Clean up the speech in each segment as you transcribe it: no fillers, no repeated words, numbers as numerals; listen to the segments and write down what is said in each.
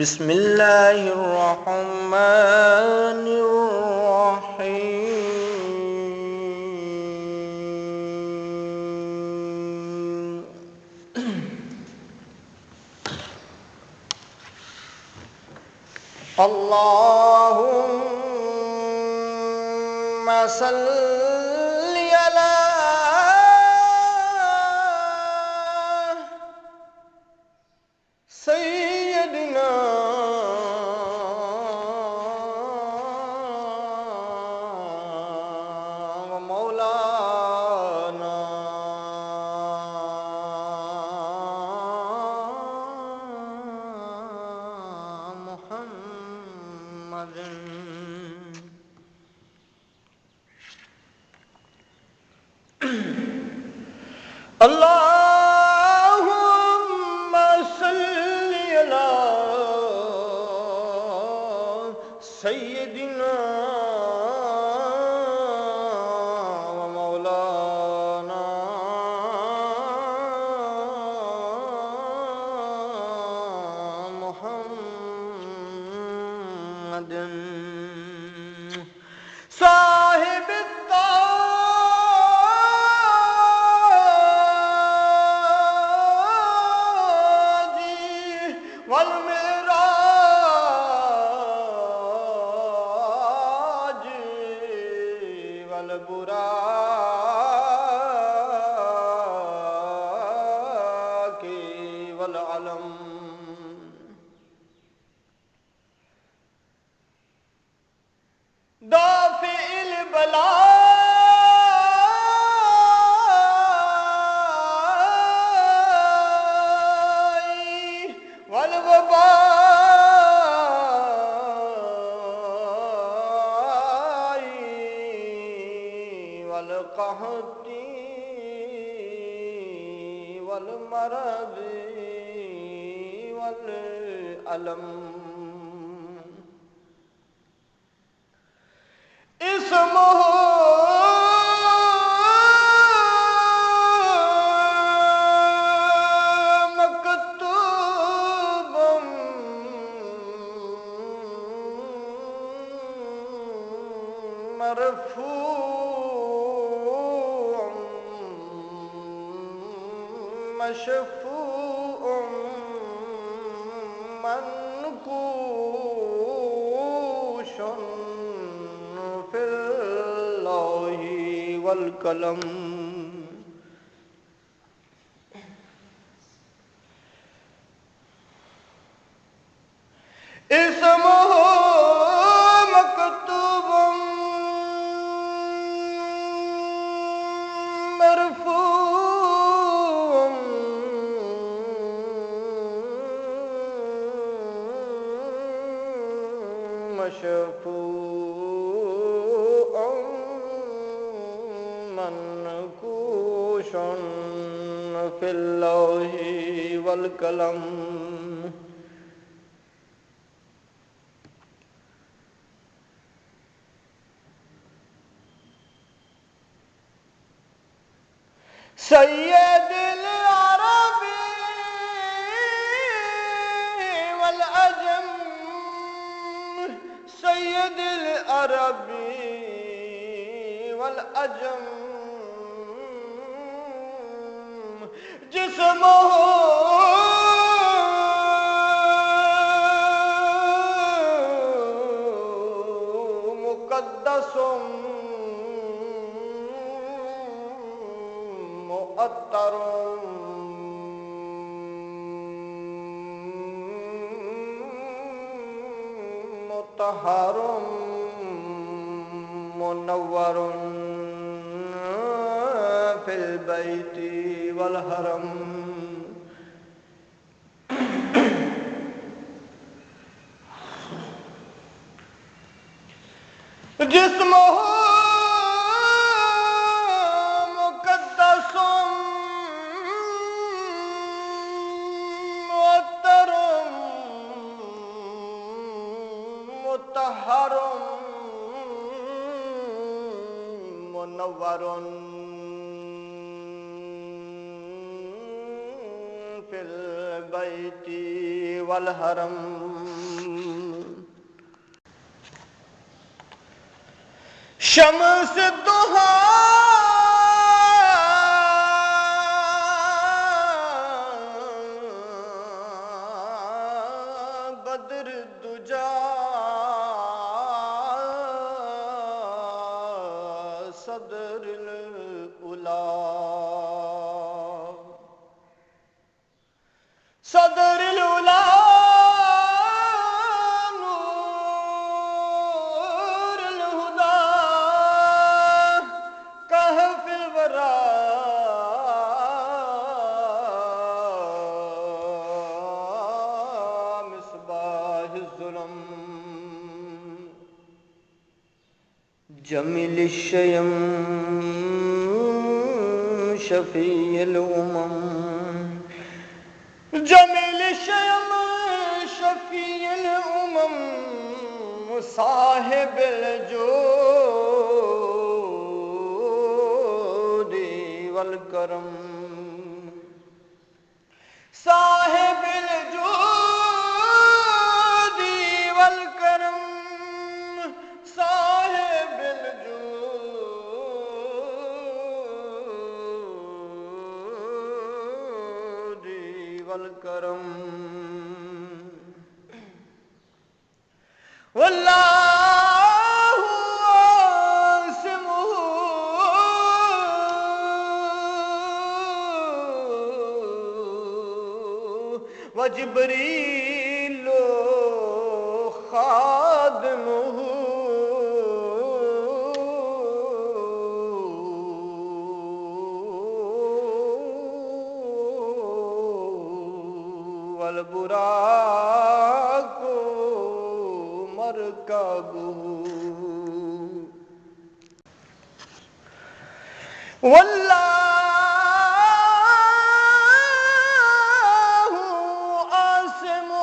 بسم اللہ الرحمن الرحیم اللہم صلی علی سیدنا و مولانا محمد اللہم صلی علی سیدنا و مولانا محمد صاحب التاج والمعراج والبراق والعلم دافع البلاء والوباء والقحط والمرض والألم اسمه مكتوب مرفوع مشفوع منقوش في اللوح والقلم اسمه مكتوب مرفوع مشفوع منقوش في اللوح والقلم سید العرب والعجم سید العرب والعجم جسمه مقدس مؤطر مطهر منور في البيت والحرم جسمه مقدس مؤطر مطهر منور في البيت والحرم شمس دوہا بدر دجا صدر الاولا صدر الاولا نور الہدا کہف الورا مصباح الظلم جمیل الشیم شفیع الامم جمیل الشیم شفیع الامم صاحب الجود والکرم صاحب الجود والکرم صاحب الجود والکرم واللہ عاصمہ وجبریل خادمہ والبراق مرکبہ واللہ عاصمہ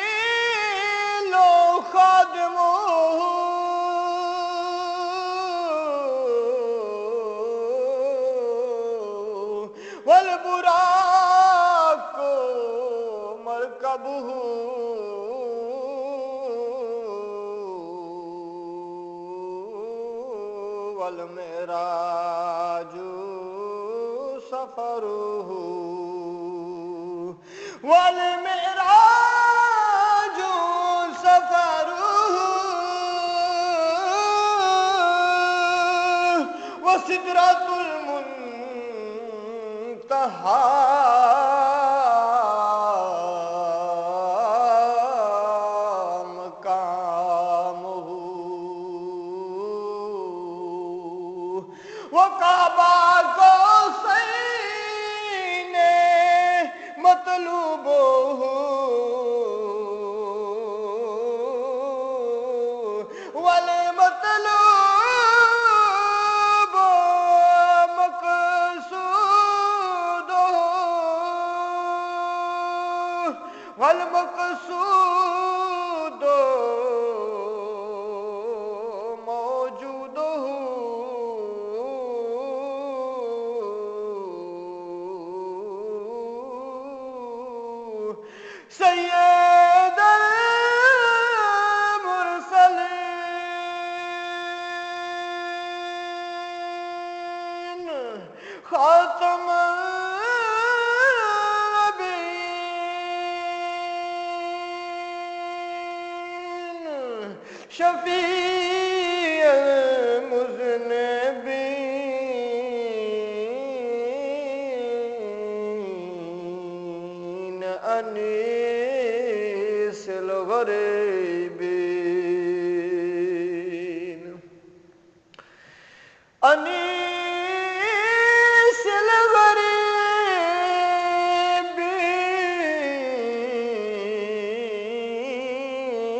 وجبریل خادمہ والبراق مرکبہ والمعراج سفرہ والمعراج سفرہ وسدرۃ المنتہی مقامہ وکعبہ قوسین مطلوبہ والمطلوب مقصودہ والمقصود موجودہ سید المرسلین خاتم النبیین شفیع المذنبین انیس الغریبین انیس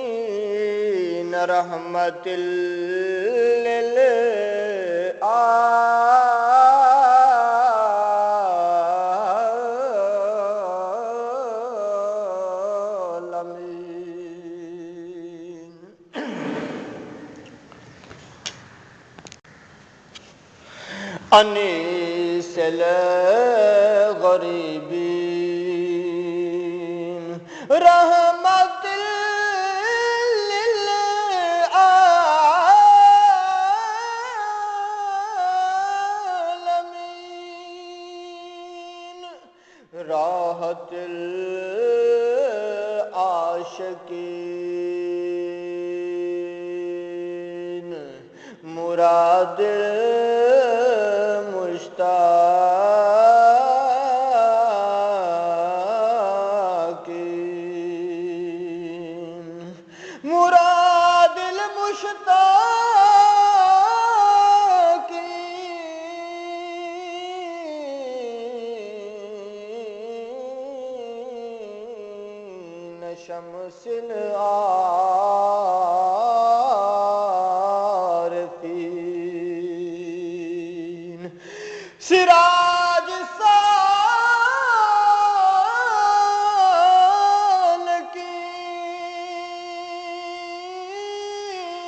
الغریبین رحمت للعالمین انیس مثل غریبین رحمت للعالمین راحت العاشقین مراد مشتاقین مراد المشتاقین شمس العارفین سراج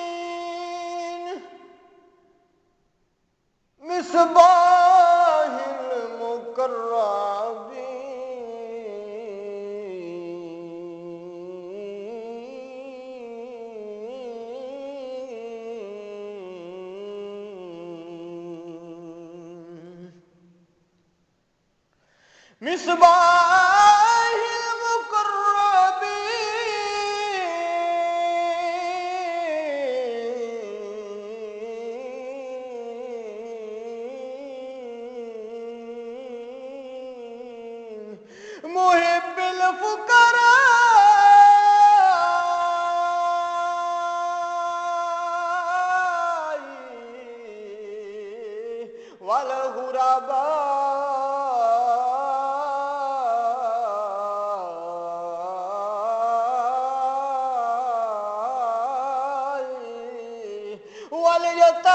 سالکین مصباح المقربین مصباح المقربین محب الفقراء والغرباء والیتامى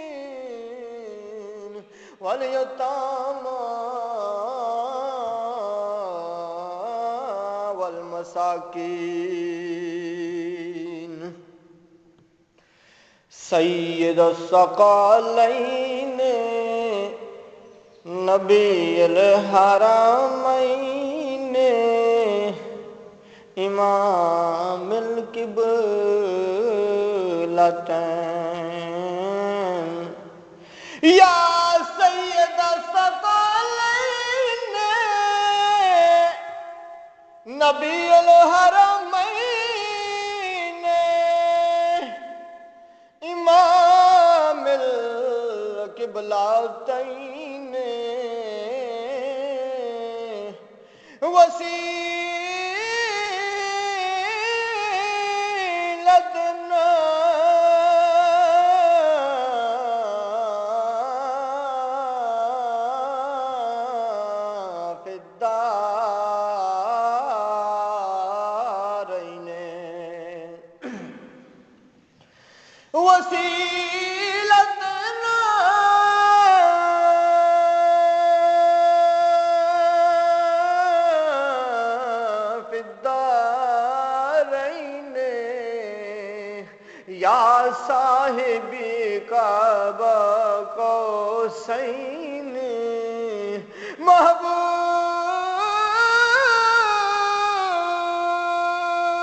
والمساكين واليتامى والمساكين سید الثقلین نبی الحرمین امام القبلتین یا سید الثقلین نبی الحرمین امام القبلتین وسیلتنا فی الدارین وسیلتنا فی الدارین یا صاحبی قاب قوسین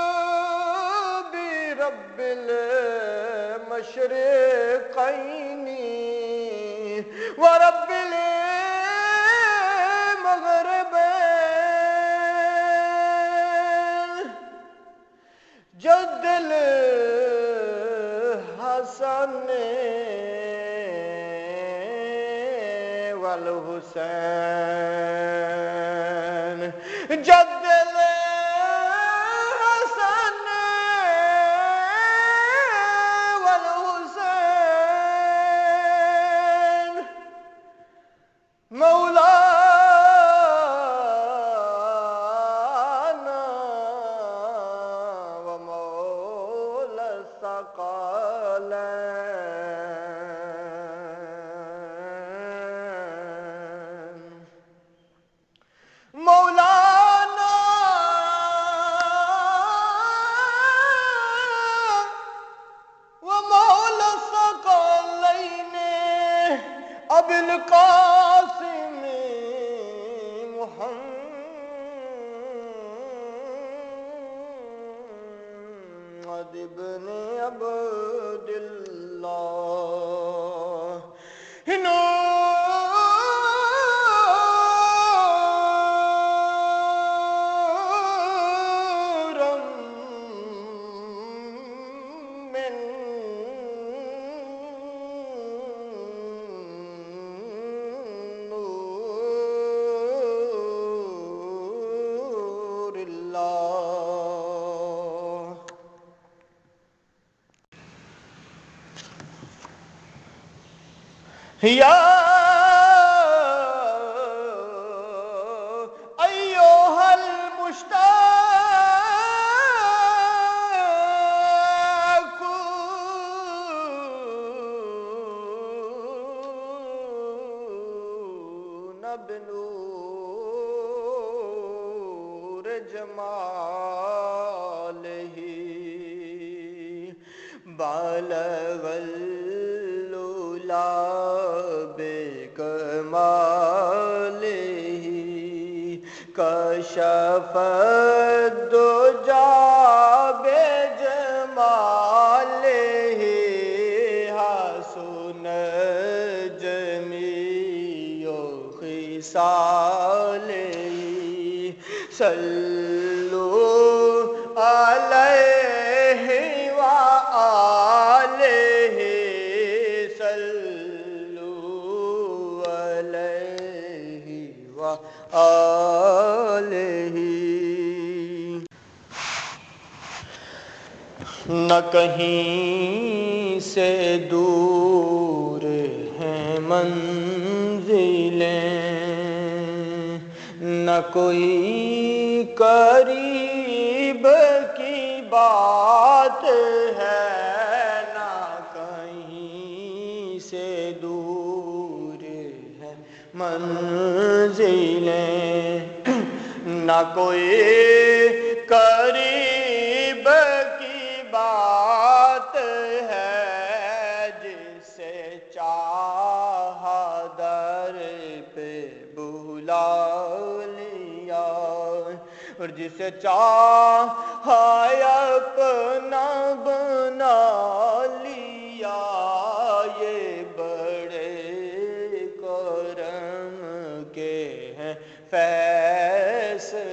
محبوب رب المشرقین ورب المغربین جد الحسن والحسین جد الحسن والحسین مولانا ومولا الثقلین مولانا یا ایھا المشتاق بنور جمالہ بالغ العلا بکمالہ کشف الدجی بجمالہ حسن جمیع خصالہ صلو علیہ وآلہ صلو علیہ وآلہ نہ کہیں سے دور ہیں منزلیں نہ کوئی قریب کی بات ہے نہ کہیں سے دور ہے منزلیں نہ کوئی قریب کی بات ہے جسے چاہا در پہ بلا لیا اور جسے چاہا اپنا بنا لیا یہ بڑے کرم کے ہیں فیصلے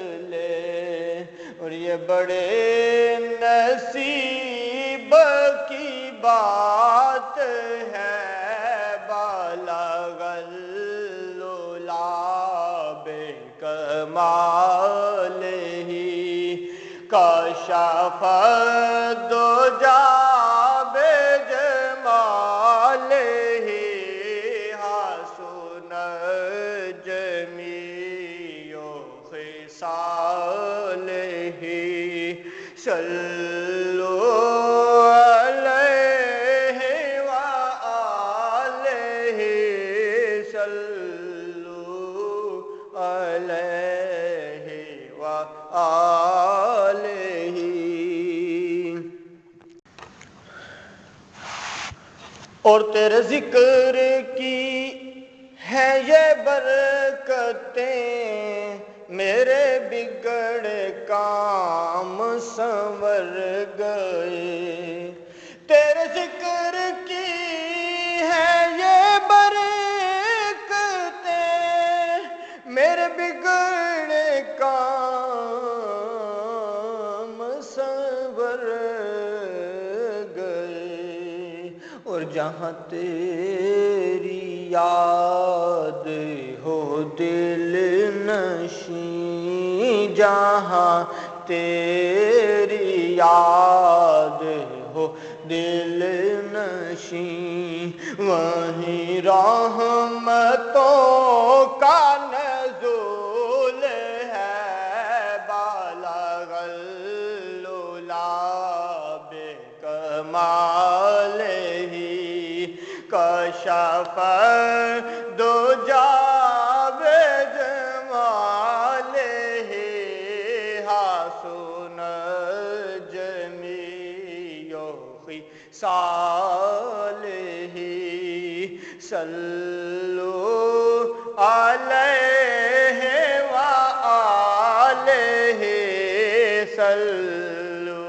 اور یہ بڑے نصیب کی بات ہے بالغ العلا بکمالہ کشف الدجی بجمالہ حسن جمیع خصالہ صلو علیہ وآلہ صلو علیہ وآلہ اور تیرے ذکر کی ہے یہ برکتیں میرے بگڑے کام سنور گئے تیرے ذکر کی ہے یہ برکتیں میرے بگڑے کام سنور گئے اور جہاں تیری یاد ہو دل نشیں جہاں تیری یاد ہو دل نشیں وہیں رحمتوں کا نزول ہے بالغ العلا بکمالہ کشف الدجی بجمالہ حسن جمیع خصالہ صلو علیہ وآلہ صلو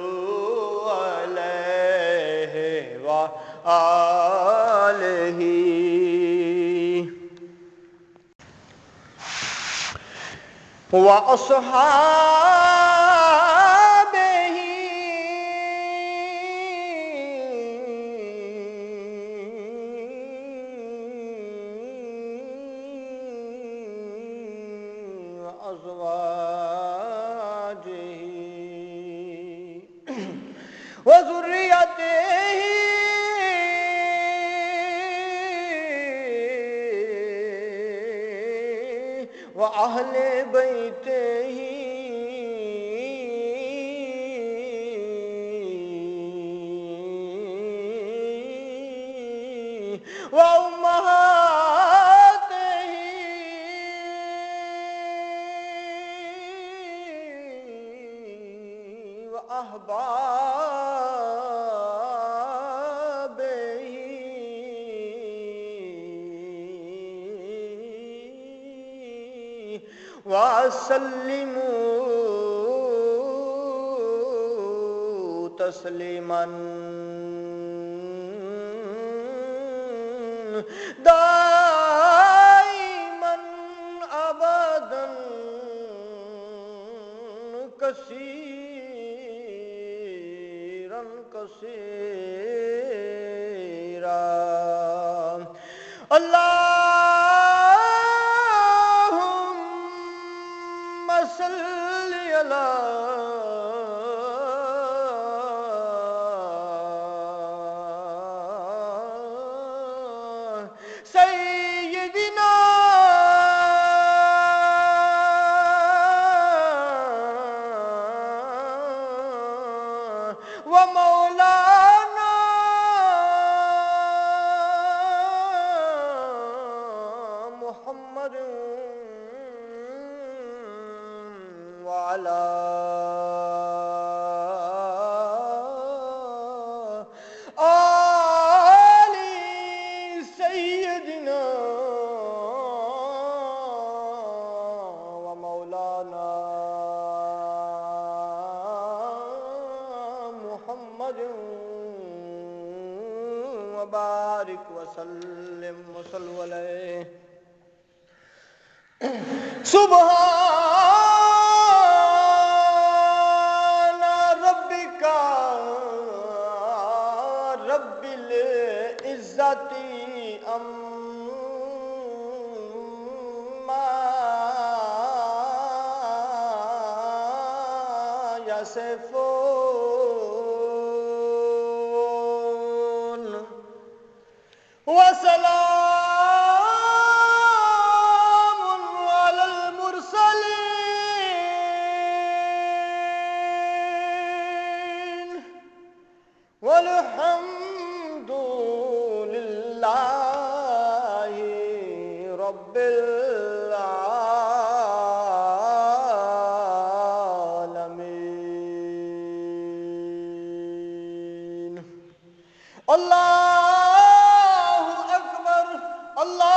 علیہ وآلہ وأصحابه وأزواجه وذريته وأهل بيته وأمهاته وأحبابه وسلموا تسليما دائما أبدا كثيرا كثيرا. اللهم صل على سيدنا ومولانا محمد وعلى آل سيدنا ومولانا محمد وبارك وسلم وصلوا عليه. سبحان ربك رب العزة عما يصفون وسلام على المرسلين والحمد لله رب العالمين. اللہ اکبر اللہ